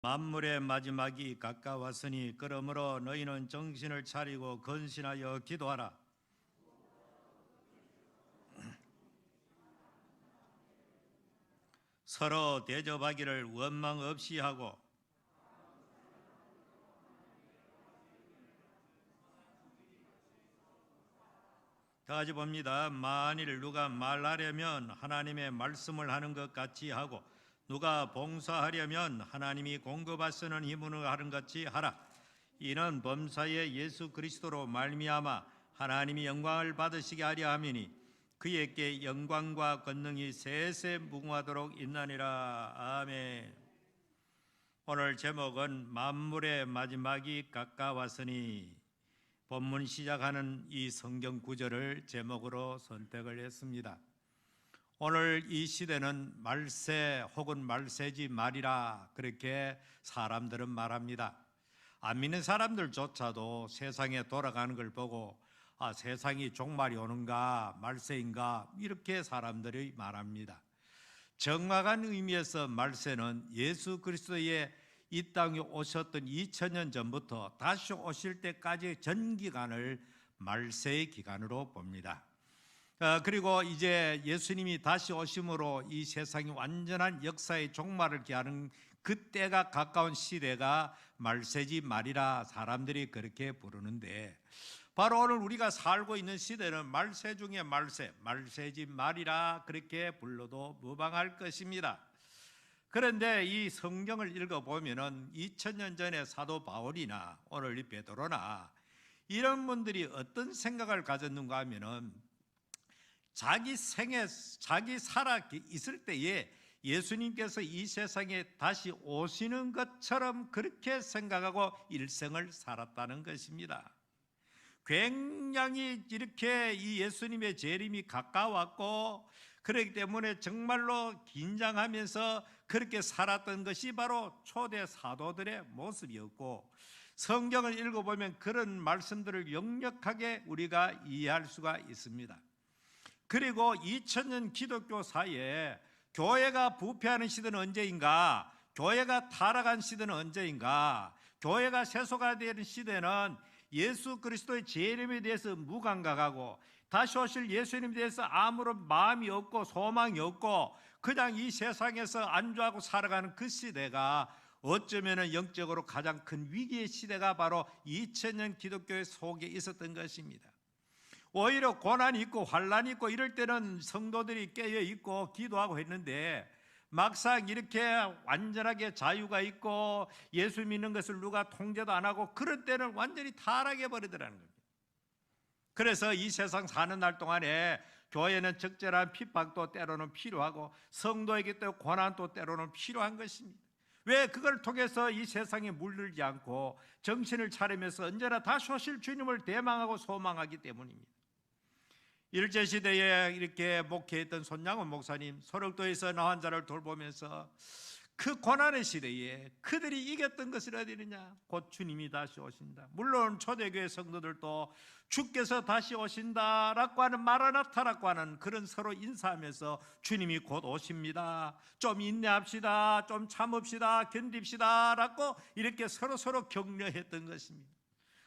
만물의 마지막이 가까웠으니 그러므로 너희는 정신을 차리고 건신하여 기도하라. 서로 대접하기를 원망 없이 하고 다 같이 봅니다. 만일 누가 말하려면 하나님의 말씀을 하는 것 같이 하고 누가 봉사하려면 하나님이 공급하시는 힘으로 하는 것 같이 하라. 이는 범사의 예수 그리스도로 말미암아 하나님이 영광을 받으시게 하려 함이니 그에게 영광과 권능이 세세 무궁하도록 있나니라. 아멘. 오늘 제목은 만물의 마지막이 가까웠으니 본문 시작하는 이 성경 구절을 제목으로 선택을 했습니다. 오늘 이 시대는 말세 혹은 말세지 말이라 그렇게 사람들은 말합니다. 안 믿는 사람들조차도 세상에 돌아가는 걸 보고 세상이 종말이 오는가 말세인가 이렇게 사람들이 말합니다. 정확한 의미에서 말세는 예수 그리스도의 이 땅에 오셨던 2000년 전부터 다시 오실 때까지의 전 기간을 말세의 기간으로 봅니다. 그리고 이제 예수님이 다시 오심으로 이 세상이 완전한 역사의 종말을 기하는 그때가 가까운 시대가 말세지 말이라 사람들이 그렇게 부르는데, 바로 오늘 우리가 살고 있는 시대는 말세 중에 말세, 말세지 말이라 그렇게 불러도 무방할 것입니다. 그런데 이 성경을 읽어보면은 2000년 전에 사도 바울이나 오늘 이 베드로나 이런 분들이 어떤 생각을 가졌는가 하면은 자기 살아 있을 때에 예수님께서 이 세상에 다시 오시는 것처럼 그렇게 생각하고 일생을 살았다는 것입니다. 굉장히 이렇게 이 예수님의 재림이 가까웠고 그렇기 때문에 정말로 긴장하면서 그렇게 살았던 것이 바로 초대 사도들의 모습이었고, 성경을 읽어보면 그런 말씀들을 역력하게 우리가 이해할 수가 있습니다. 그리고 2000년 기독교 사이에 교회가 부패하는 시대는 언제인가, 교회가 타락한 시대는 언제인가, 교회가 세속화 되는 시대는 예수 그리스도의 재림에 대해서 무감각하고 다시 오실 예수님에 대해서 아무런 마음이 없고 소망이 없고 그냥 이 세상에서 안주하고 살아가는 그 시대가 어쩌면 영적으로 가장 큰 위기의 시대가 바로 2000년 기독교의 속에 있었던 것입니다. 오히려 고난이 있고 환란이 있고 이럴 때는 성도들이 깨어 있고 기도하고 했는데, 막상 이렇게 완전하게 자유가 있고 예수 믿는 것을 누가 통제도 안 하고 그런 때는 완전히 타락해 버리더라는 겁니다. 그래서 이 세상 사는 날 동안에 교회는 적절한 핍박도 때로는 필요하고 성도에게 또 고난도 때로는 필요한 것입니다. 왜? 그걸 통해서 이 세상에 물들지 않고 정신을 차리면서 언제나 다시 오실 주님을 대망하고 소망하기 때문입니다. 일제시대에 이렇게 목회했던 손양원 목사님, 소록도에서 나환자를 돌보면서 그 고난의 시대에 그들이 이겼던 것은 어디느냐? 곧 주님이 다시 오신다. 물론 초대교회 성도들도 주께서 다시 오신다라고 하는 마라나타라고 하는 그런 서로 인사하면서 주님이 곧 오십니다, 좀 인내합시다, 좀 참읍시다, 견딥시다 라고 이렇게 서로 격려했던 것입니다.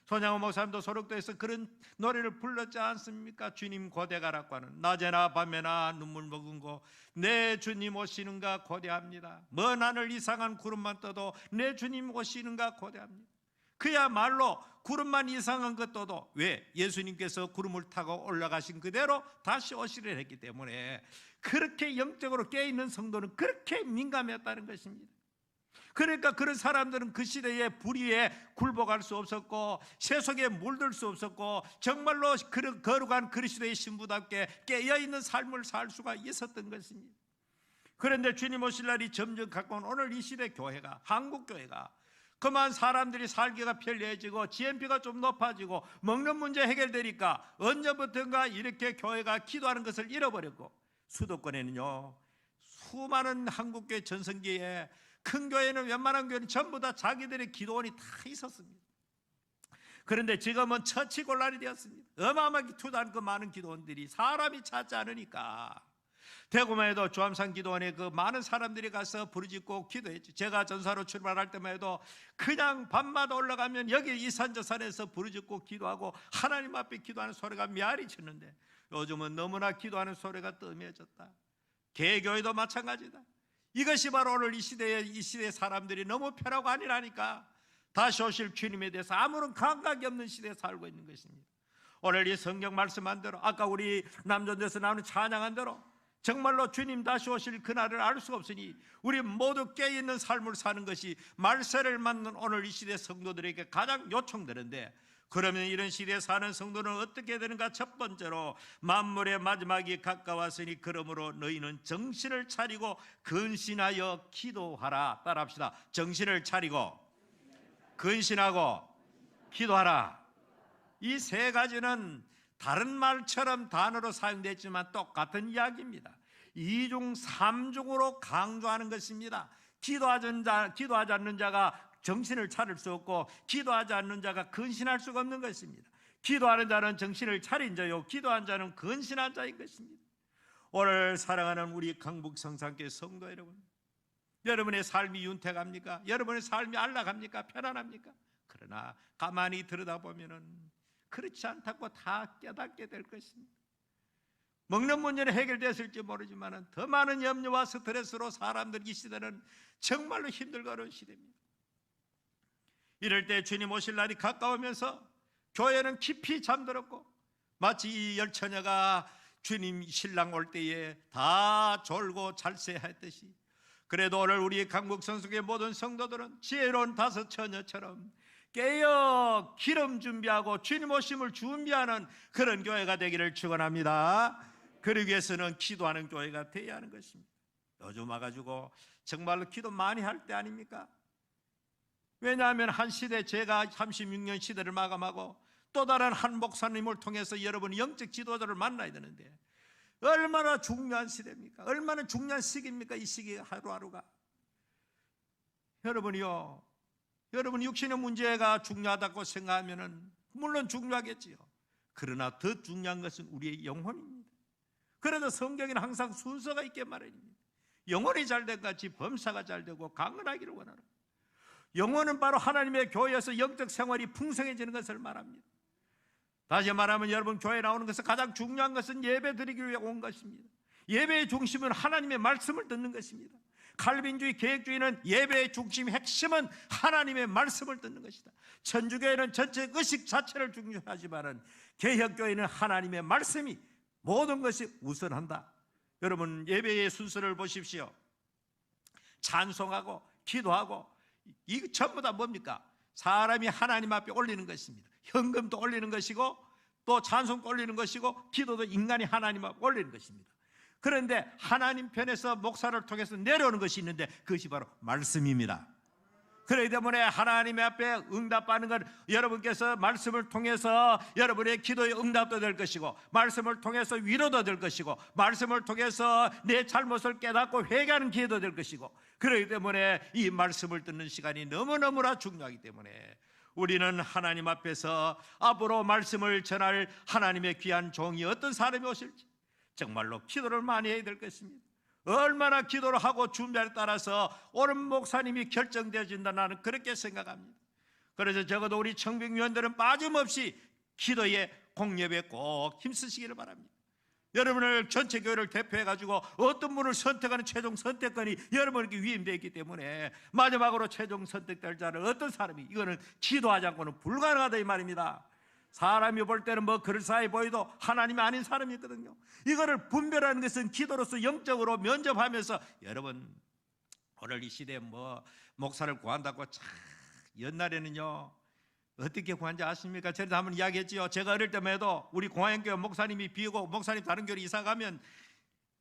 손양원 목사님도 소록도에서 그런 노래를 불렀지 않습니까? 주님 고대가라고 하는, 낮에나 밤에나 눈물 머금고 내 주님 오시는가 고대합니다. 먼 하늘 이상한 구름만 떠도 내 주님 오시는가 고대합니다. 그야말로 구름만 이상한 것 떠도, 왜? 예수님께서 구름을 타고 올라가신 그대로 다시 오시려 했기 때문에 그렇게 영적으로 깨어있는 성도는 그렇게 민감했다는 것입니다. 그러니까 그런 사람들은 그 시대에 불의에 굴복할 수 없었고 세속에 물들 수 없었고 정말로 거룩한 그리스도의 신부답게 깨어있는 삶을 살 수가 있었던 것입니다. 그런데 주님 오실 날이 점점 가까운 오늘 이 시대 교회가, 한국교회가 그만 사람들이 살기가 편리해지고 GNP가 좀 높아지고 먹는 문제 해결되니까 언제부턴가 이렇게 교회가 기도하는 것을 잃어버렸고, 수도권에는요 수많은 한국교회 전성기에 큰 교회는, 웬만한 교회는 전부 다 자기들의 기도원이 다 있었습니다. 그런데 지금은 처치곤란이 되었습니다. 어마어마하게 투자한 그 많은 기도원들이 사람이 찾지 않으니까 대구만 해도 주암산 기도원에 그 많은 사람들이 가서 부르짖고 기도했죠. 제가 전사로 출발할 때만 해도 그냥 밤마다 올라가면 여기 이 산 저 산에서 부르짖고 기도하고 하나님 앞에 기도하는 소리가 메아리 쳤는데, 요즘은 너무나 기도하는 소리가 뜸해졌다. 개교회도 마찬가지다. 이것이 바로 오늘 이 시대의 사람들이 너무 편하고 아니라니까 다시 오실 주님에 대해서 아무런 감각이 없는 시대에 살고 있는 것입니다. 오늘 이 성경 말씀한 대로, 아까 우리 남전도에서 나오는 찬양한 대로 정말로 주님 다시 오실 그날을 알 수가 없으니 우리 모두 깨어있는 삶을 사는 것이 말세를 맞는 오늘 이 시대 성도들에게 가장 요청되는데, 그러면 이런 시대에 사는 성도는 어떻게 되는가? 첫 번째로 만물의 마지막이 가까웠으니 그러므로 너희는 정신을 차리고 근신하여 기도하라. 따라합시다. 정신을 차리고 근신하고 기도하라. 이 세 가지는 다른 말처럼 단어로 사용됐지만 똑같은 이야기입니다. 이중 삼중으로 강조하는 것입니다. 기도하지 않는 자가 정신을 차릴 수 없고 기도하지 않는 자가 근신할 수가 없는 것입니다. 기도하는 자는 정신을 차린 자요, 기도한 자는 근신한 자인 것입니다. 오늘 사랑하는 우리 강북 성산교회 성도 여러분, 여러분의 삶이 윤택합니까? 여러분의 삶이 안락합니까? 편안합니까? 그러나 가만히 들여다보면 그렇지 않다고 다 깨닫게 될 것입니다. 먹는 문제는 해결됐을지 모르지만 더 많은 염려와 스트레스로 사람들, 이 시대는 정말로 힘들고 어려운 시대입니다. 이럴 때 주님 오실 날이 가까우면서 교회는 깊이 잠들었고 마치 이 열처녀가 주님 신랑 올 때에 다 졸고 잘세했듯이, 그래도 오늘 우리 강북 성수교회 모든 성도들은 지혜로운 다섯 처녀처럼 깨어 기름 준비하고 주님 오심을 준비하는 그런 교회가 되기를 축원합니다. 그러기 위해서는 기도하는 교회가 되어야 하는 것입니다. 요즘 와가지고 정말로 기도 많이 할 때 아닙니까? 왜냐하면 한 시대, 제가 36년 시대를 마감하고 또 다른 한 목사님을 통해서 여러분 영적 지도자를 만나야 되는데, 얼마나 중요한 시대입니까? 얼마나 중요한 시기입니까? 이 시기 하루하루가. 여러분이요, 여러분 육신의 문제가 중요하다고 생각하면 물론 중요하겠지요. 그러나 더 중요한 것은 우리의 영혼입니다. 그래서 성경에는 항상 순서가 있게 마련입니다. 영혼이 잘된 같이 범사가 잘되고 강건하기를 원하라. 영혼은 바로 하나님의 교회에서 영적 생활이 풍성해지는 것을 말합니다. 다시 말하면 여러분, 교회에 나오는 것은 가장 중요한 것은 예배 드리기 위해 온 것입니다. 예배의 중심은 하나님의 말씀을 듣는 것입니다. 칼빈주의 개혁주의는 예배의 중심, 핵심은 하나님의 말씀을 듣는 것이다. 천주교회는 전체 의식 자체를 중요하지만 개혁교회는 하나님의 말씀이 모든 것이 우선한다. 여러분, 예배의 순서를 보십시오. 찬송하고 기도하고 이 전부 다 뭡니까? 사람이 하나님 앞에 올리는 것입니다. 현금도 올리는 것이고 또 찬송도 올리는 것이고 기도도 인간이 하나님 앞에 올리는 것입니다. 그런데 하나님 편에서 목사를 통해서 내려오는 것이 있는데 그것이 바로 말씀입니다. 그렇기 때문에 하나님 앞에 응답하는 건 여러분께서 말씀을 통해서 여러분의 기도의 응답도 될 것이고, 말씀을 통해서 위로도 될 것이고, 말씀을 통해서 내 잘못을 깨닫고 회개하는 기회도 될 것이고, 그렇기 때문에 이 말씀을 듣는 시간이 너무너무나 중요하기 때문에 우리는 하나님 앞에서 앞으로 말씀을 전할 하나님의 귀한 종이 어떤 사람이 오실지 정말로 기도를 많이 해야 될 것입니다. 얼마나 기도를 하고 준비에 따라서 옳은 목사님이 결정되어진다, 나는 그렇게 생각합니다. 그래서 적어도 우리 청빙위원들은 빠짐없이 기도에 공예에 꼭 힘쓰시기를 바랍니다. 여러분을 전체 교회를 대표해가지고 어떤 분을 선택하는 최종 선택권이 여러분에게 위임되어 있기 때문에 마지막으로 최종 선택될 자는 어떤 사람이, 이거는 기도하지 않고는 불가능하다 이 말입니다. 사람이 볼 때는 뭐 그럴싸해 보여도 하나님이 아닌 사람이 있거든요. 이거를 분별하는 것은 기도로서 영적으로 면접하면서, 여러분 오늘 이 시대에 뭐 목사를 구한다고 참, 옛날에는요 어떻게 구한지 아십니까? 저도 한번 이야기했지요. 제가 어릴 때만 해도 우리 공화영교회 목사님이 비우고 목사님 다른 교회로 이사 가면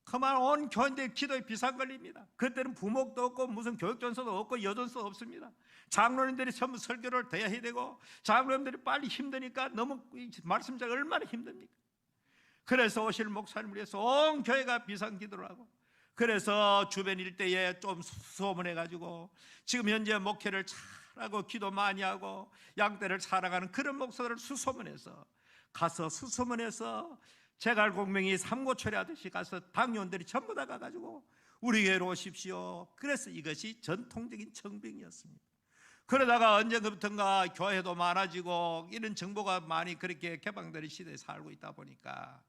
그만 온 교인들 기도에 비상 걸립니다. 그때는 부목도 없고 무슨 교육전서도 없고 여전서도 없습니다. 장로님들이 전부 설교를 더 해야 되고 장로님들이 빨리 힘드니까 너무 말씀자가 얼마나 힘듭니까? 그래서 오실 목사님을 위해서 온 교회가 비상 기도를 하고, 그래서 주변 일대에 좀 소문해가지고 지금 현재 목회를 잘하고 기도 많이 하고 양떼를 사랑하는 그런 목사들을 수소문해서 가서 수소문해서 제갈공명이 삼고초리 하듯이 가서 당뇨원들이 전부 다 가가지고 우리 교회로 오십시오. 그래서 이것이 전통적인 청빙이었습니다. 그러다가 언제부턴가 교회도 많아지고 이런 정보가 많이 그렇게 개방되는 시대에 살고 있다 보니까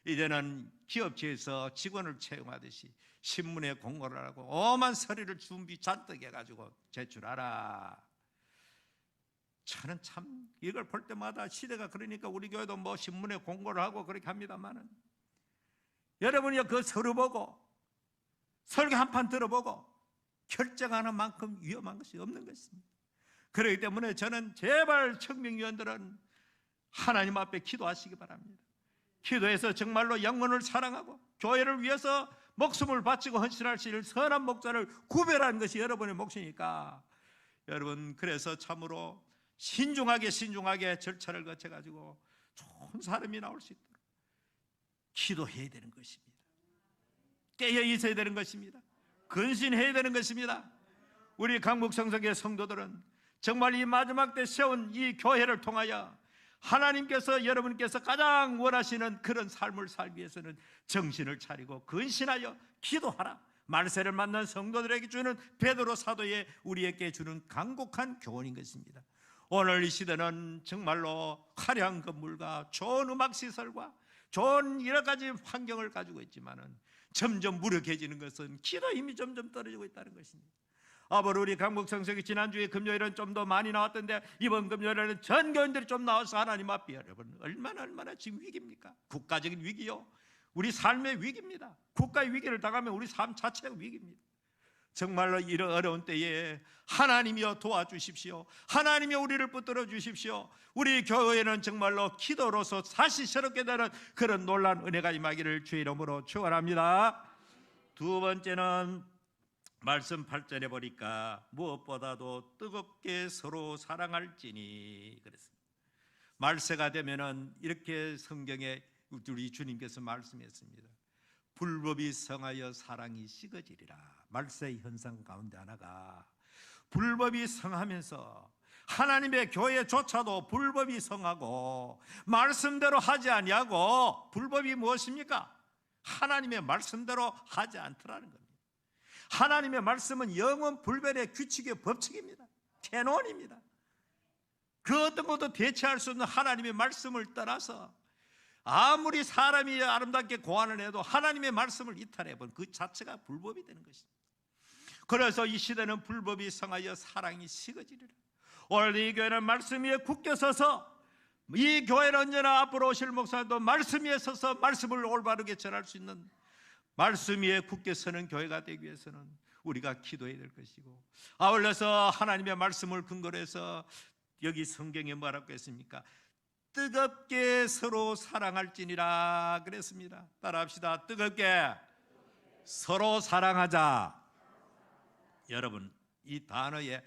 이제는 기업체에서 직원을 채용하듯이 신문에 공고를 하고 엄한 서류를 준비 잔뜩 해가지고 제출하라. 저는 참 이걸 볼 때마다 시대가 그러니까 우리 교회도 뭐 신문에 공고를 하고 그렇게 합니다만은 여러분이 그 서류 보고 설교 한 판 들어보고 결정하는 만큼 위험한 것이 없는 것입니다. 그렇기 때문에 저는 제발 청빙위원들은 하나님 앞에 기도하시기 바랍니다. 기도해서 정말로 영혼을 사랑하고 교회를 위해서 목숨을 바치고 헌신할 수 있는 선한 목자를 구별하는 것이 여러분의 몫이니까 여러분 그래서 참으로 신중하게 절차를 거쳐가지고 좋은 사람이 나올 수 있도록 기도해야 되는 것입니다. 깨어 있어야 되는 것입니다. 근신해야 되는 것입니다. 우리 강북성서교회 성도들은 정말 이 마지막 때 세운 이 교회를 통하여 하나님께서 여러분께서 가장 원하시는 그런 삶을 살기 위해서는 정신을 차리고 근신하여 기도하라. 말세를 만난 성도들에게 주는 베드로 사도의 우리에게 주는 간곡한 교훈인 것입니다. 오늘 이 시대는 정말로 화려한 건물과 좋은 음악시설과 좋은 여러 가지 환경을 가지고 있지만은 점점 무력해지는 것은 기도 힘이 점점 떨어지고 있다는 것입니다. 아버지 우리 강북성서기 지난주에 금요일은 좀 더 많이 나왔던데 이번 금요일에는 전 교인들이 좀 나와서 하나님 앞에 여러분 얼마나 지금 위기입니까? 국가적인 위기요, 우리 삶의 위기입니다. 국가의 위기를 당하면 우리 삶 자체가 위기입니다. 정말로 이런 어려운 때에 하나님이여 도와주십시오. 하나님이여 우리를 붙들어 주십시오. 우리 교회는 정말로 기도로서 다시 새롭게 되는 그런 놀라운 은혜가 임하기를 주의 이름으로 축원합니다. 두 번째는 말씀 8절에 보니까 무엇보다도 뜨겁게 서로 사랑할지니 그랬습니다. 말세가 되면은 이렇게 성경에 우리 주님께서 말씀했습니다. 불법이 성하여 사랑이 식어지리라. 말세의 현상 가운데 하나가 불법이 성하면서 하나님의 교회조차도 불법이 성하고 말씀대로 하지 아니하고, 불법이 무엇입니까? 하나님의 말씀대로 하지 않더라는 겁니다. 하나님의 말씀은 영원 불변의 규칙의 법칙입니다. 캐논입니다. 그 어떤 것도 대체할 수 없는 하나님의 말씀을 떠나서 아무리 사람이 아름답게 고안을 해도 하나님의 말씀을 이탈해본 그 자체가 불법이 되는 것입니다. 그래서 이 시대는 불법이 성하여 사랑이 식어지리라. 오늘 이 교회는 말씀 위에 굳게 서서, 이 교회는 언제나 앞으로 오실 목사님도 말씀 위에 서서 말씀을 올바르게 전할 수 있는, 말씀 위에 굳게 서는 교회가 되기 위해서는 우리가 기도해야 될 것이고, 아울러서 하나님의 말씀을 근거로 해서 여기 성경에 뭐라고 했습니까? 뜨겁게 서로 사랑할지니라 그랬습니다. 따라합시다. 뜨겁게 서로 사랑하자. 여러분, 이 단어에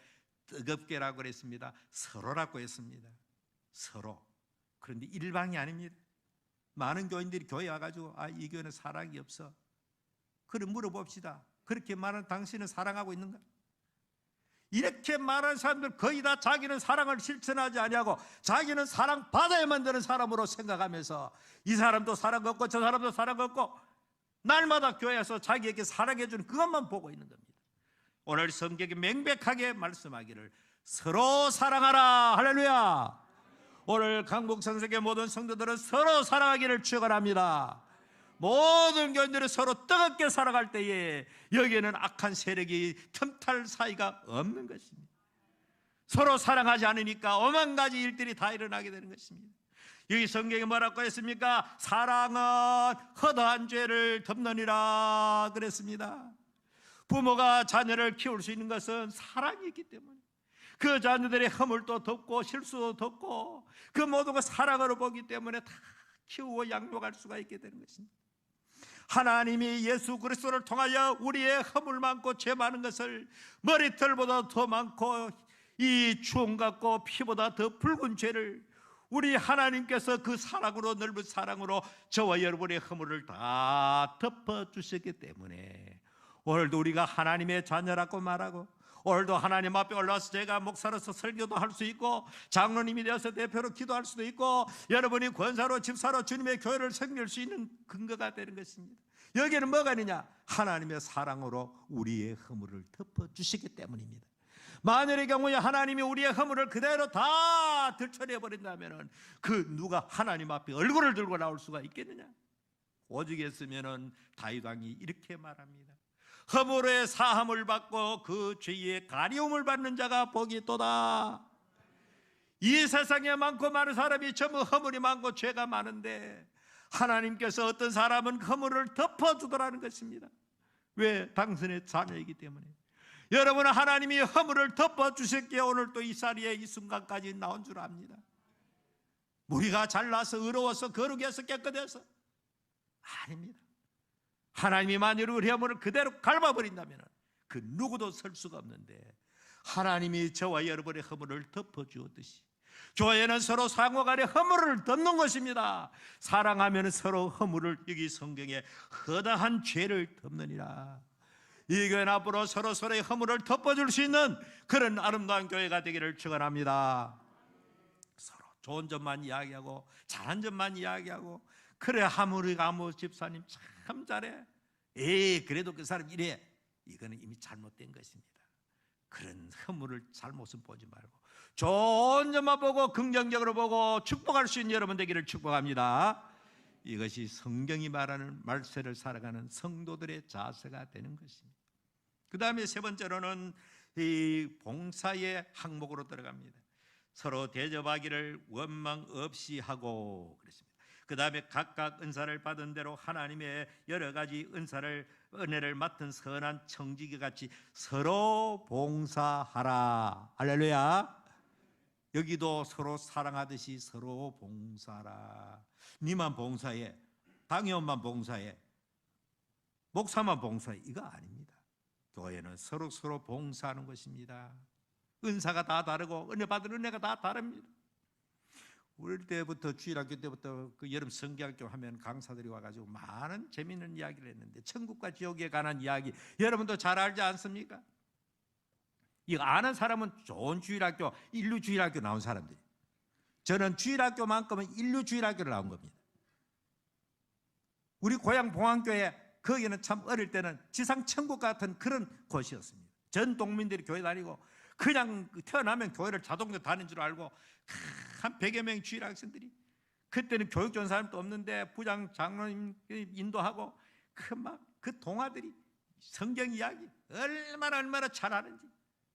뜨겁게라고 그랬습니다. 서로라고 했습니다. 서로. 그런데 일방이 아닙니다. 많은 교인들이 교회 와가지고 이 교회는 사랑이 없어. 그럼 물어봅시다. 그렇게 말하는 당신은 사랑하고 있는가? 이렇게 말하는 사람들 거의 다 자기는 사랑을 실천하지 아니하고 자기는 사랑 받아야만 되는 사람으로 생각하면서 이 사람도 사랑 없고 저 사람도 사랑 없고 날마다 교회에서 자기에게 사랑해 주는 그것만 보고 있는 겁니다. 오늘 성경이 명백하게 말씀하기를 서로 사랑하라. 할렐루야. 오늘 강북성서교회 모든 성도들은 서로 사랑하기를 축원합니다. 모든 교인들이 서로 뜨겁게 살아갈 때에 여기에는 악한 세력이 틈탈 사이가 없는 것입니다. 서로 사랑하지 않으니까 오만 가지 일들이 다 일어나게 되는 것입니다. 여기 성경에 뭐라고 했습니까? 사랑은 허다한 죄를 덮느니라 그랬습니다. 부모가 자녀를 키울 수 있는 것은 사랑이 있기 때문에 그 자녀들의 허물도 덮고 실수도 덮고 그 모두가 사랑으로 보기 때문에 다 키우고 양육할 수가 있게 되는 것입니다. 하나님이 예수 그리스도를 통하여 우리의 허물 많고 죄 많은 것을 머리털보다 더 많고 이 주홍 같고 피보다 더 붉은 죄를 우리 하나님께서 그 사랑으로, 넓은 사랑으로 저와 여러분의 허물을 다 덮어주셨기 때문에 오늘도 우리가 하나님의 자녀라고 말하고 오늘도 하나님 앞에 올라와서 제가 목사로서 설교도 할 수 있고 장로님이 되어서 대표로 기도할 수도 있고 여러분이 권사로 집사로 주님의 교회를 섬길 수 있는 근거가 되는 것입니다. 여기에는 뭐가 있느냐? 하나님의 사랑으로 우리의 허물을 덮어주시기 때문입니다. 만일의 경우에 하나님이 우리의 허물을 그대로 다 들춰내 버린다면 그 누가 하나님 앞에 얼굴을 들고 나올 수가 있겠느냐? 오직 했으면 다윗 왕이 이렇게 말합니다. 허물의 사함을 받고 그 죄의 가리움을 받는 자가 복이 있도다. 이 세상에 많고 많은 사람이 전부 허물이 많고 죄가 많은데 하나님께서 어떤 사람은 허물을 덮어주더라는 것입니다. 왜? 당신의 자녀이기 때문에. 여러분은 하나님이 허물을 덮어주셨기에 오늘 또 이 자리에 이 순간까지 나온 줄 압니다. 우리가 잘나서 의로워서 거룩해서 깨끗해서 아닙니다. 하나님이 만일 우리 허물을 그대로 밟아버린다면 그 누구도 설 수가 없는데 하나님이 저와 여러분의 허물을 덮어주었듯이 교회는 서로 상호간에 허물을 덮는 것입니다. 사랑하면 서로 허물을, 여기 성경에 허다한 죄를 덮느니라. 이 교회는 앞으로 서로의 허물을 덮어줄 수 있는 그런 아름다운 교회가 되기를 축원합니다. 서로 좋은 점만 이야기하고 잘한 점만 이야기하고, 그래 하무리가 아무 집사님 참 잘해, 그래도 그 사람 이래, 이거는 이미 잘못된 것입니다. 그런 허물을, 잘못은 보지 말고 좋은 점만 보고 긍정적으로 보고 축복할 수 있는 여러분 되기를 축복합니다. 이것이 성경이 말하는 말세를 살아가는 성도들의 자세가 되는 것입니다. 그 다음에 세 번째로는 이 봉사의 항목으로 들어갑니다. 서로 대접하기를 원망 없이 하고 그랬습니다. 그 다음에 각각 은사를 받은 대로 하나님의 여러 가지 은혜를 맡은 선한 청지기 같이 서로 봉사하라. 할렐루야. 여기도 서로 사랑하듯이 서로 봉사하라. 니만 봉사해, 당회원만 봉사해, 목사만 봉사해, 이거 아닙니다. 교회는 서로 봉사하는 것입니다. 은사가 다 다르고 은혜 받은 은혜가 다 다릅니다. 어릴 때부터, 주일학교 때부터 그 여름 성경학교 하면 강사들이 와가지고 많은 재미있는 이야기를 했는데 천국과 지옥에 관한 이야기 여러분도 잘 알지 않습니까? 이거 아는 사람은 좋은 주일학교, 인류 주일학교 나온 사람들이. 저는 주일학교만큼은 인류 주일학교를 나온 겁니다. 우리 고향 봉안교회, 거기는 참 어릴 때는 지상 천국 같은 그런 곳이었습니다. 전 동민들이 교회 다니고 그냥 태어나면 교회를 자동으로 다니는 줄 알고 한 100여 명 주일학생들이, 그때는 교육 좋은 사람도 없는데 부장 장로님 인도하고 그 동아들이 성경 이야기 얼마나 잘 아는지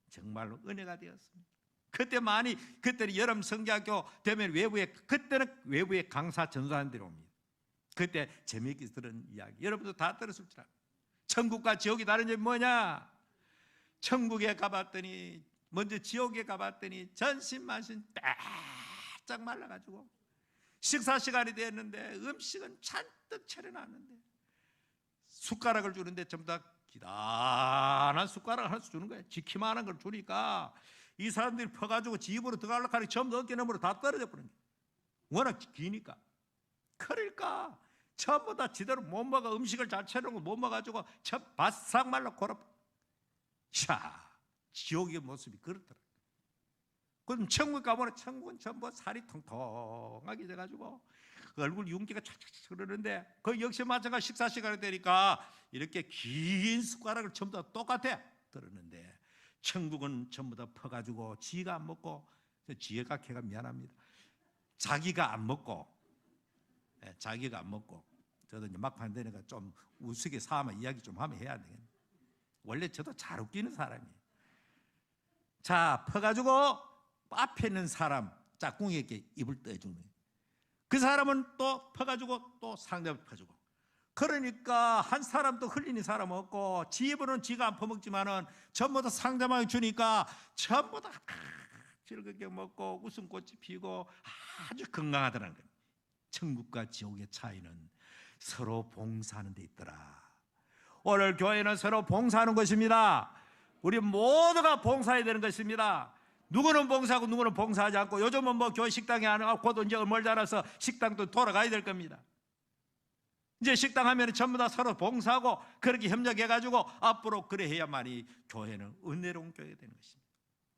정말로 은혜가 되었습니다. 그때는 여름 성경학교 되면 그때는 외부에 강사 전도사님들이 옵니다. 그때 재미있게 들은 이야기 여러분도 다 들었을 줄 알아요. 천국과 지옥이 다른 점이 뭐냐? 천국에 가봤더니, 먼저 지옥에 가봤더니 전신만신 바짝 말라가지고 식사 시간이 됐는데 음식은 잔뜩 차려놨는데 숟가락을 주는데 전부 다 기다란 숟가락을 하나씩 주는 거예요. 지키만한 걸 주니까 이 사람들이 퍼가지고 지 입으로 들어가려고 하니 전부 어깨너머로 다 떨어져 버린 거예요. 워낙 기니까. 그러니까 전부 다 지대로 못 먹어. 음식을 잘 차려놓은 거 못 먹어가지고 바싹 말라 골아. 지옥의 모습이 그렇더라. 그럼 천국 가보면 천국은 전부 살이 통통하게 돼가지고 얼굴 윤기가 촥촥 흐르는데, 그 역시 마찬가지 식사 시간이 되니까 이렇게 긴 숟가락을 전부 다 똑같아 들었는데, 천국은 전부 다 퍼가지고 지가 안 먹고, 지혜가 걔가 미안합니다. 자기가 안 먹고, 저도 이제 막판 되니까 좀 우스갯소리만 이야기 좀 하면 해야 되겠네. 원래 저도 잘 웃기는 사람이에요. 자, 퍼가지고 앞에 있는 사람 짝꿍이에게 입을 떠주는 거예요. 그 사람은 또 퍼가지고 또 상대방 퍼주고. 그러니까 한 사람도 흘리는 사람 없고, 지 입으로는 지가 안 퍼먹지만은 전부 다 상대방이 주니까 전부 다 즐겁게 먹고 웃음꽃이 피고 아주 건강하더라는 거예요. 천국과 지옥의 차이는 서로 봉사하는 데 있더라. 오늘 교회는 서로 봉사하는 것입니다. 우리 모두가 봉사해야 되는 것입니다. 누구는 봉사하고 누구는 봉사하지 않고, 요즘은 뭐 교회 식당에 안 가고 곧 이제 얼마 자라서 식당도 돌아가야 될 겁니다. 이제 식당 하면 전부 다 서로 봉사하고 그렇게 협력해가지고 앞으로 그래 해야만이 교회는 은혜로운 교회가 되는 것입니다.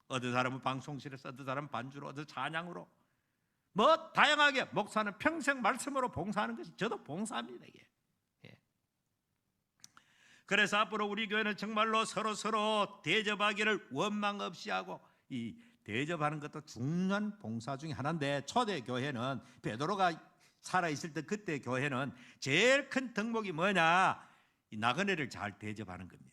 어떤 사람은 방송실에서, 어떤 사람은 반주로, 어떤 찬양으로, 뭐 다양하게 목사는 평생 말씀으로 봉사하는 것이, 저도 봉사합니다. 이게. 예. 그래서 앞으로 우리 교회는 정말로 서로 대접하기를 원망 없이 하고, 이 대접하는 것도 중요한 봉사 중에 하나인데, 초대 교회는 베드로가 살아있을 때 그때 교회는 제일 큰 덕목이 뭐냐? 이 나그네를 잘 대접하는 겁니다.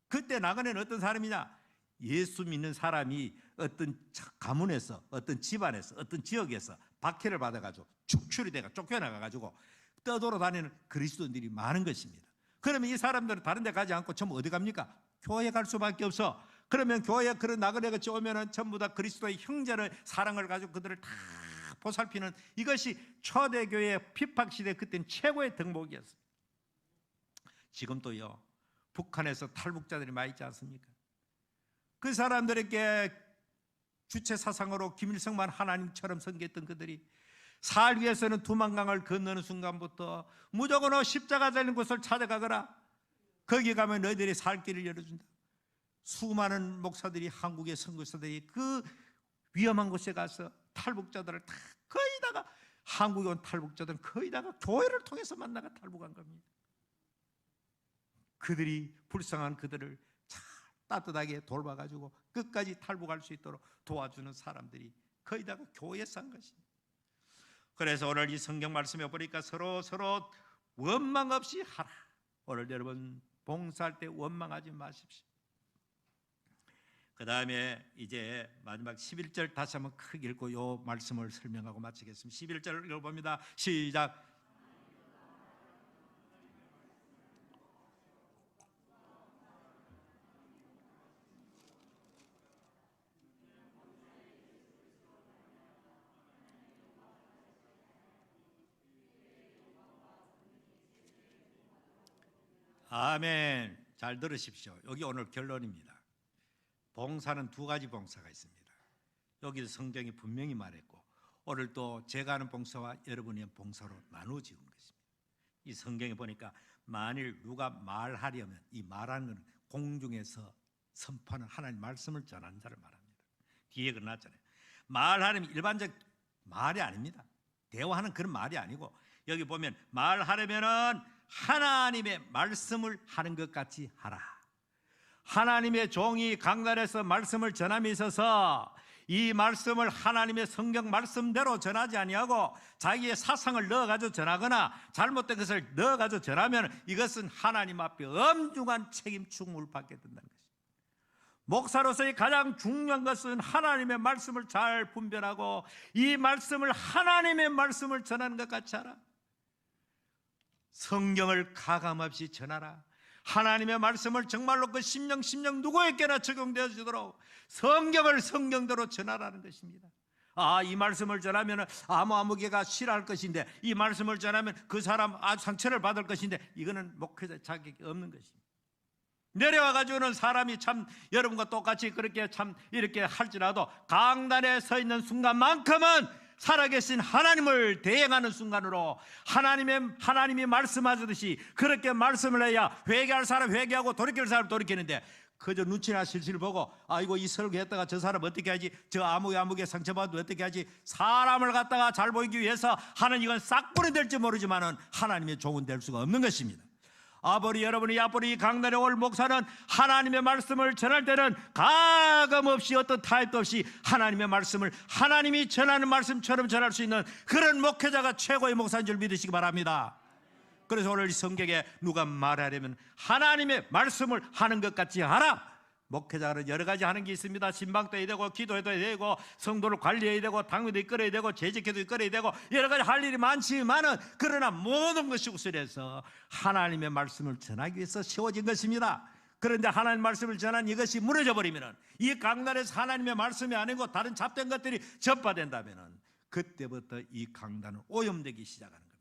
그때 나그네는 어떤 사람이냐? 예수 믿는 사람이 어떤 가문에서, 어떤 집안에서, 어떤 지역에서 박해를 받아가지고 축출이 돼가 쫓겨나가가지고 떠돌아다니는 그리스도인들이 많은 것입니다. 그러면 이 사람들은 다른 데 가지 않고 전부 어디 갑니까? 교회 갈 수밖에 없어. 그러면 교회에 그런 나그네가 오면은 전부 다 그리스도의 형제를, 사랑을 가지고 그들을 다 보살피는, 이것이 초대교회의 핍박시대 그때는 최고의 덕목이었어요. 지금 또요, 북한에서 탈북자들이 많이 있지 않습니까? 그 사람들에게 주체 사상으로 김일성만 하나님처럼 섬겼던 그들이 살 위해서는 두만강을 건너는 순간부터 무조건 십자가 달린 곳을 찾아가거라, 거기 가면 너희들이 살 길을 열어준다. 수많은 목사들이, 한국의 선교사들이 그 위험한 곳에 가서 탈북자들을 다, 거의 다가 한국에 온 탈북자들은 거의 다가 교회를 통해서 만나가 탈북한 겁니다. 그들이 불쌍한 그들을 잘 따뜻하게 돌봐가지고 끝까지 탈북할 수 있도록 도와주는 사람들이 거의 다가 교회에서 한 것입니다. 그래서 오늘 이 성경 말씀에 보니까 서로 원망 없이 하라. 오늘 여러분 봉사할 때 원망하지 마십시오. 그 다음에 이제 마지막 11절 다시 한번 크게 읽고 이 말씀을 설명하고 마치겠습니다. 11절 읽어봅니다. 시작. 아멘. 잘 들으십시오. 여기 오늘 결론입니다. 봉사는 두 가지 봉사가 있습니다. 여기서 성경이 분명히 말했고, 오늘 또 제가 하는 봉사와 여러분의 봉사로 나누어지는 것입니다. 이 성경에 보니까 만일 누가 말하려면, 이 말하는 것은 공중에서 선포하는 하나님 말씀을 전하는 자를 말합니다. 뒤에 그러났잖아요. 말하려면 일반적 말이 아닙니다. 대화하는 그런 말이 아니고, 여기 보면 말하려면은 하나님의 말씀을 하는 것 같이 하라. 하나님의 종이 강단에서 말씀을 전함에 있어서 이 말씀을 하나님의 성경 말씀대로 전하지 아니하고 자기의 사상을 넣어가지고 전하거나 잘못된 것을 넣어가지고 전하면 이것은 하나님 앞에 엄중한 책임 충무를 받게 된다는 것입니다. 목사로서의 가장 중요한 것은 하나님의 말씀을 잘 분별하고 이 말씀을, 하나님의 말씀을 전하는 것 같이 하라. 성경을 가감없이 전하라. 하나님의 말씀을 정말로 그 심령 누구에게나 적용되어지도록 성경을 성경대로 전하라는 것입니다. 이 말씀을 전하면 아무개가 싫어할 것인데, 이 말씀을 전하면 그 사람 상처를 받을 것인데, 이거는 목회자 자격이 없는 것입니다. 내려와가지고는 사람이 참 여러분과 똑같이 그렇게 참 이렇게 할지라도 강단에 서 있는 순간만큼은 살아계신 하나님을 대행하는 순간으로 하나님이 말씀하듯이 그렇게 말씀을 해야 회개할 사람 회개하고 돌이킬 사람 돌이키는데, 그저 눈치나 실실 보고 아이고 이 설교했다가 저 사람 어떻게 하지, 저 아무개 상처받아도 어떻게 하지, 사람을 갖다가 잘 보이기 위해서 하는 이건 싹뿐이 될지 모르지만은 하나님의 종은 될 수가 없는 것입니다. 여러분이 앞으로 이 강단에 올 목사는 하나님의 말씀을 전할 때는 가감없이 어떤 타협도 없이 하나님의 말씀을 하나님이 전하는 말씀처럼 전할 수 있는 그런 목회자가 최고의 목사인 줄 믿으시기 바랍니다. 그래서 오늘 이 성경에 누가 말하려면 하나님의 말씀을 하는 것 같이 하라. 목회자는 여러 가지 하는 게 있습니다. 신방도 해야 되고, 기도해도 해야 되고, 성도를 관리해야 되고, 당회도 이끌어야 되고, 재직회도 이끌어야 되고, 여러 가지 할 일이 많지만은, 그러나 모든 것이 우선해서 하나님의 말씀을 전하기 위해서 세워진 것입니다. 그런데 하나님 말씀을 전한 이것이 무너져 버리면은, 이 강단에서 하나님의 말씀이 아니고 다른 잡된 것들이 전파된다면은, 그때부터 이 강단은 오염되기 시작하는 겁니다.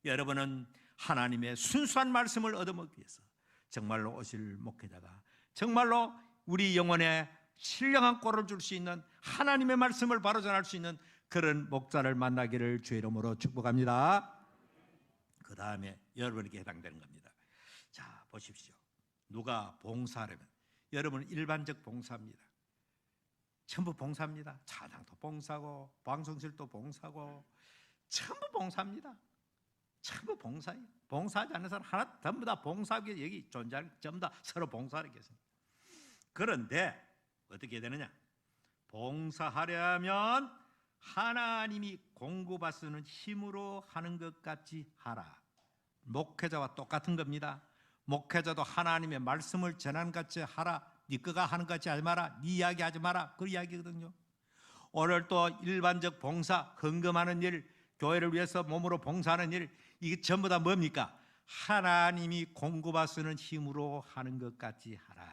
여러분은 하나님의 순수한 말씀을 얻어먹기 위해서 정말로 오실 목회자가 정말로 우리 영혼에 신령한 꼴을 줄 수 있는 하나님의 말씀을 바로 전할 수 있는 그런 목자를 만나기를 주의 이름으로 축복합니다. 그 다음에 여러분에게 해당되는 겁니다. 자, 보십시오. 누가 봉사하려면 여러분 일반적 봉사입니다. 전부 봉사입니다. 차장도 봉사고 방송실도 봉사고 전부 봉사입니다. 전부 봉사예요. 봉사하지 않는 사람 하나 전부 다 봉사하기 여기 존재하는 전부 다 서로 봉사하는 것입니다. 그런데 어떻게 되느냐? 봉사하려면 하나님이 공급하시는 힘으로 하는 것 같이 하라. 목회자와 똑같은 겁니다. 목회자도 하나님의 말씀을 전하는같이 하라. 네 거가 하는 것 같이 하지 마라. 네 이야기 하지 마라. 그 이야기거든요. 오늘 또 일반적 봉사, 헌금하는 일, 교회를 위해서 몸으로 봉사하는 일, 이게 전부 다 뭡니까? 하나님이 공급하시는 힘으로 하는 것 같이 하라.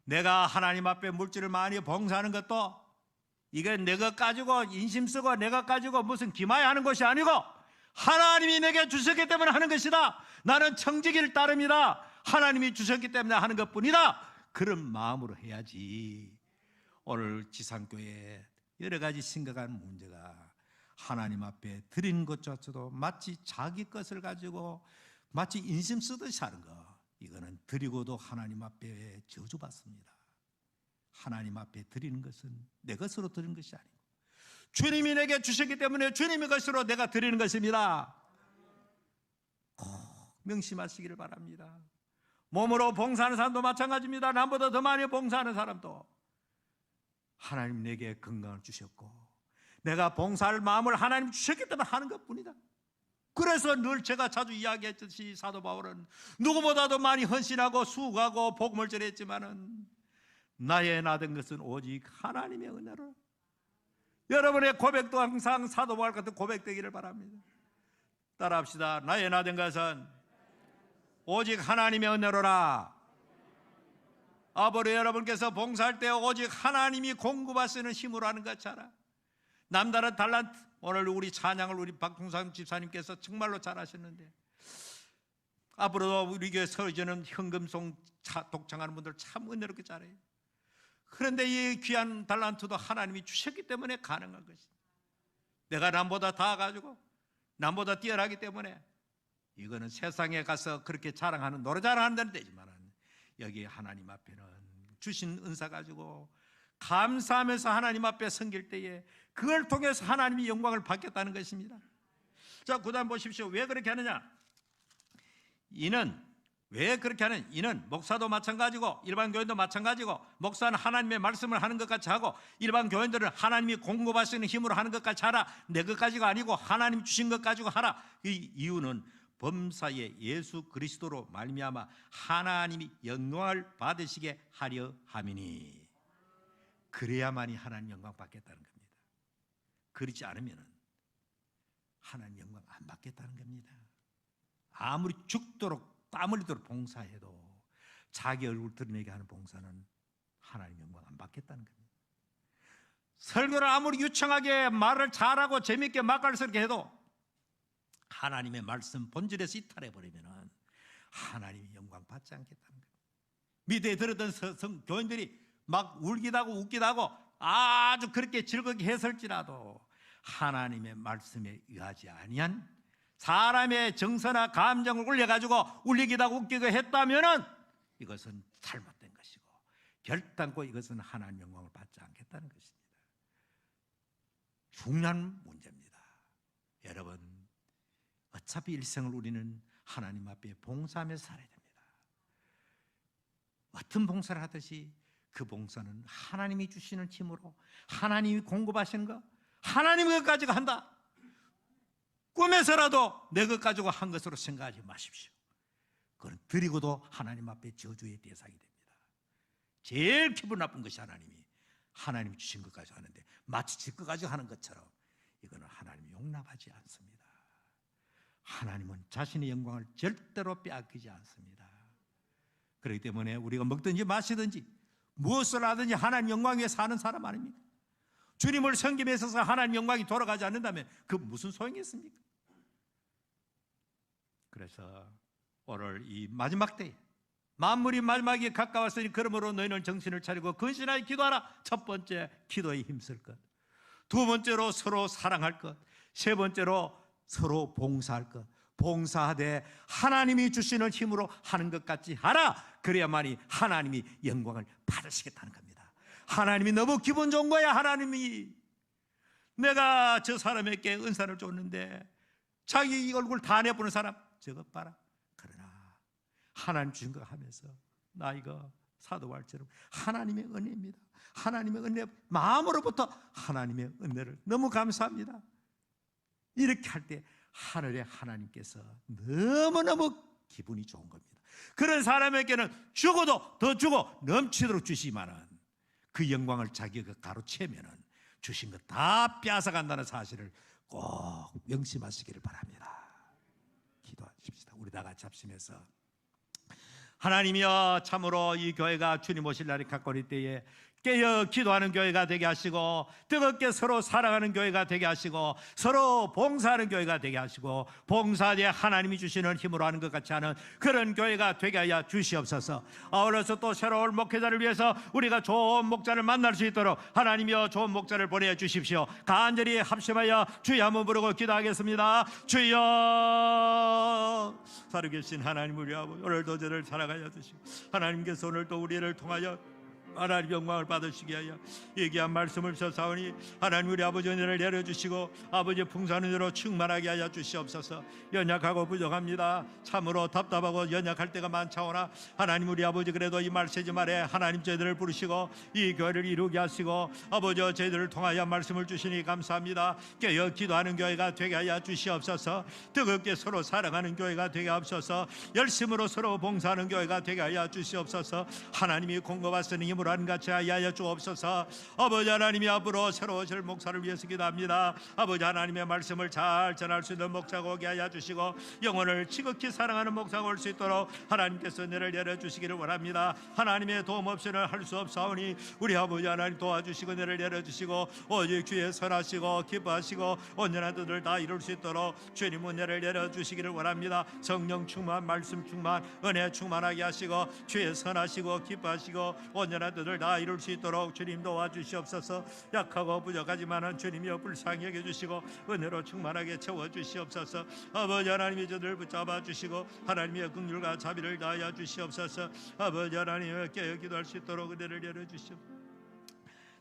내가 하나님 앞에 물질을 많이 봉사하는 것도 이게 내 것 가지고 인심 쓰고 내 것 가지고 무슨 기마야 하는 것이 아니고 하나님이 내게 주셨기 때문에 하는 것이다. 나는 청지기를 따릅니다. 하나님이 주셨기 때문에 하는 것뿐이다. 그런 마음으로 해야지. 오늘 지상교회에 여러 가지 심각한 문제가 하나님 앞에 드리는 것조차도 마치 자기 것을 가지고 마치 인심 쓰듯이 하는 거, 이거는 드리고도 하나님 앞에 저주받습니다. 하나님 앞에 드리는 것은 내 것으로 드리는 것이 아니고 주님이 내게 주셨기 때문에 주님의 것으로 내가 드리는 것입니다. 꼭 명심하시기를 바랍니다. 몸으로 봉사하는 사람도 마찬가지입니다. 남보다 더 많이 봉사하는 사람도 하나님 내게 건강을 주셨고 내가 봉사할 마음을 하나님 주셨기 때문에 하는 것뿐이다. 그래서 늘 제가 자주 이야기했듯이 사도 바울은 누구보다도 많이 헌신하고 수고하고 복음을 전했지만은 나의 나된 것은 오직 하나님의 은혜로. 여러분의 고백도 항상 사도 바울 같은 고백되기를 바랍니다. 따라합시다. 나의 나된 것은 오직 하나님의 은혜로라. 아버지, 여러분께서 봉사할 때 오직 하나님이 공급하시는 힘으로 하는 것 잘 알아. 남다른 달란트, 오늘 우리 찬양을 우리 박풍상 집사님께서 정말로 잘하셨는데 앞으로도 우리 교회 서지는 현금송 독창하는 분들 참 은혜롭게 잘해요. 그런데 이 귀한 달란트도 하나님이 주셨기 때문에 가능한 것입니다. 내가 남보다 다 가지고 남보다 뛰어나기 때문에 이거는 세상에 가서 그렇게 자랑하는 노래 자랑하는 데는 되지만 여기 하나님 앞에는 주신 은사 가지고 감사하면서 하나님 앞에 섬길 때에 그걸 통해서 하나님이 영광을 받겠다는 것입니다. 자, 그 다음 보십시오. 왜 그렇게 하느냐? 왜 그렇게 하는? 이는 목사도 마찬가지고 일반 교인도 마찬가지고 목사는 하나님의 말씀을 하는 것 같이 하고 일반 교인들은 하나님이 공급하시는 힘으로 하는 것 같이 하라. 내 것 가지고 아니고 하나님 주신 것 가지고 하라. 이 이유는 범사에 예수 그리스도로 말미암아 하나님이 영광을 받으시게 하려 함이니, 그래야만이 하나님 영광 받겠다는 겁니다. 그렇지 않으면 하나님 영광 안 받겠다는 겁니다. 아무리 죽도록 땀 흘리도록 봉사해도 자기 얼굴 드러내게 하는 봉사는 하나님 영광 안 받겠다는 겁니다. 설교를 아무리 유창하게 말을 잘하고 재밌게 맛깔스럽게 해도 하나님의 말씀 본질에서 이탈해버리면 하나님이 영광 받지 않겠다는 겁니다. 미대에 들었던 교인들이 막 울기도 하고 웃기도 하고 아주 그렇게 즐겁게 했을지라도 하나님의 말씀에 의하지 아니한 사람의 정서나 감정을 울려가지고 울리기도 하고 웃기고 했다면은 이것은 잘못된 것이고 결단코 이것은 하나님 영광을 받지 않겠다는 것입니다. 중요한 문제입니다. 여러분, 어차피 일생을 우리는 하나님 앞에 봉사하며 살아야 됩니다. 어떤 봉사를 하듯이 그 봉사는 하나님이 주시는 힘으로 하나님이 공급하시는 거, 하나님 것 가지고 한다. 꿈에서라도 내 것 가지고 한 것으로 생각하지 마십시오. 그건 드리고도 하나님 앞에 저주의 대상이 됩니다. 제일 기분 나쁜 것이 하나님이 주신 것 가지고 하는데 마치 지 것 가지고 하는 것처럼 이거는 하나님이 용납하지 않습니다. 하나님은 자신의 영광을 절대로 빼앗기지 않습니다. 그렇기 때문에 우리가 먹든지 마시든지 무엇을 하든지 하나님 영광 위에 사는 사람 아닙니까? 주님을 섬김에 있어서 하나님 영광이 돌아가지 않는다면 그 무슨 소용이 있습니까? 그래서 오늘 이 마지막 때에 만물이 마지막에 가까웠으니 그러므로 너희는 정신을 차리고 근신하여 기도하라. 첫 번째, 기도에 힘쓸 것. 두 번째로 서로 사랑할 것. 세 번째로 서로 봉사할 것, 봉사하되 하나님이 주시는 힘으로 하는 것 같이 하라. 그래야만이 하나님이 영광을 받으시겠다는 겁니다. 하나님이 너무 기분 좋은 거야. 하나님이 내가 저 사람에게 은사를 줬는데 자기 얼굴 다 내보는 사람 저것 봐라. 그러나 하나님 주신 거 하면서 나 이거 사도 바울처럼 하나님의 은혜입니다. 하나님의 은혜, 마음으로부터 하나님의 은혜를 너무 감사합니다. 이렇게 할 때 하늘의 하나님께서 너무너무 기분이 좋은 겁니다. 그런 사람에게는 주고도 더 주고 넘치도록 주시지만은 그 영광을 자기가 가로채면은 주신 것 다 빼앗아간다는 사실을 꼭 명심하시기를 바랍니다. 기도하십시다. 우리 다 같이 합심해서 하나님이여, 참으로 이 교회가 주님 오실 날이 가까울 때에 깨어 기도하는 교회가 되게 하시고 뜨겁게 서로 사랑하는 교회가 되게 하시고 서로 봉사하는 교회가 되게 하시고 봉사에 하나님이 주시는 힘으로 하는 것 같이 하는 그런 교회가 되게 하여 주시옵소서. 아울러서 또 새로운 목회자를 위해서 우리가 좋은 목자를 만날 수 있도록 하나님이여 좋은 목자를 보내주십시오. 간절히 합심하여 주의 한번 부르고 기도하겠습니다. 주여, 살아계신 하나님 우리 아버지, 오늘도 저를 살아가여 주시고 하나님께서 오늘도 우리를 통하여 하나님 영광을 받으시게 하여 얘기한 말씀을 주사오니 하나님 우리 아버지 은혜를 내려주시고 아버지 풍성한 은혜로 충만하게 하여 주시옵소서. 연약하고 부족합니다. 참으로 답답하고 연약할 때가 많사오나 하나님 우리 아버지 그래도 이 말세지 말에 하나님 저희들을 부르시고 이 교회를 이루게 하시고 아버지 저희들을 통하여 말씀을 주시니 감사합니다. 깨어 기도하는 교회가 되게 하여 주시옵소서. 뜨겁게 서로 사랑하는 교회가 되게 하옵소서. 열심으로 서로 봉사하는 교회가 되게 하여 주시옵소서. 하나님이 공급하시는 힘으로 하는 같이 하여 주옵소서. 아버지 하나님이 앞으로 새로 오실 목사를 위해서 기도합니다. 아버지 하나님의 말씀을 잘 전할 수 있는 목사가 오게 하여 주시고 영혼을 지극히 사랑하는 목사가 올 수 있도록 하나님께서 은혜를 내려주시기를 원합니다. 하나님의 도움 없이는 할 수 없사오니 우리 아버지 하나님 도와주시고 은혜를 내려주시고 오직 주의 선하시고 기뻐하시고 온전한 뜻을 다 이룰 수 있도록 주님 은혜를 내려주시기를 원합니다. 성령 충만, 말씀 충만, 은혜 충만하게 하시고 주의 선하시고 기뻐하시고 온전한 뜻을 다 이룰 수 있도록 주님 도와주시옵소서. 약하고 부족하지만은 주님이여 불쌍히 여겨주시고 은혜로 충만하게 채워주시옵소서. 아버지 하나님이 저들을 붙잡아 주시고 하나님의 긍휼과 자비를 다하여 주시옵소서. 아버지 하나님의 깨어 기도할 수 있도록 은혜를 내려주시옵소서.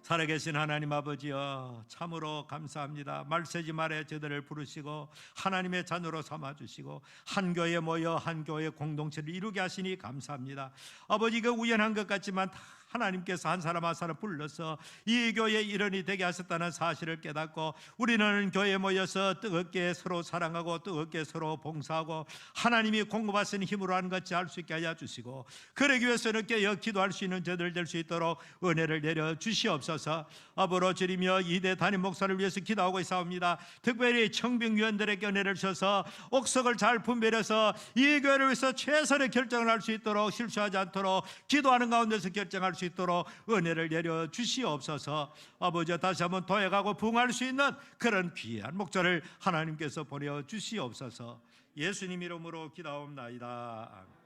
살아계신 하나님 아버지여, 참으로 감사합니다. 말세지 말에 저들을 부르시고 하나님의 자녀로 삼아주시고 한 교회에 모여 한 교회 공동체를 이루게 하시니 감사합니다. 아버지, 그 우연한 것 같지만 하나님께서 한 사람 한 사람 불러서 이 교회의 일원이 되게 하셨다는 사실을 깨닫고 우리는 교회에 모여서 뜨겁게 서로 사랑하고 뜨겁게 서로 봉사하고 하나님이 공급하시는 힘으로 하는 것이 할 수 있게 하여 주시고 그러기 위해서는 깨어 기도할 수 있는 저들 될 수 있도록 은혜를 내려 주시옵소서. 아버로 주리며 이대 담임 목사를 위해서 기도하고 있사옵니다. 특별히 청빙위원들에게 은혜를 주셔서 옥석을 잘 분별해서 이 교회를 위해서 최선의 결정을 할 수 있도록 실수하지 않도록 기도하는 가운데서 결정할 수 있도록 은혜를 내려 주시옵소서. 아버지, 다시 한번 도약하고 부응할 수 있는 그런 귀한 목자를 하나님께서 보내 주시옵소서. 예수님 이름으로 기도하옵나이다. 아멘.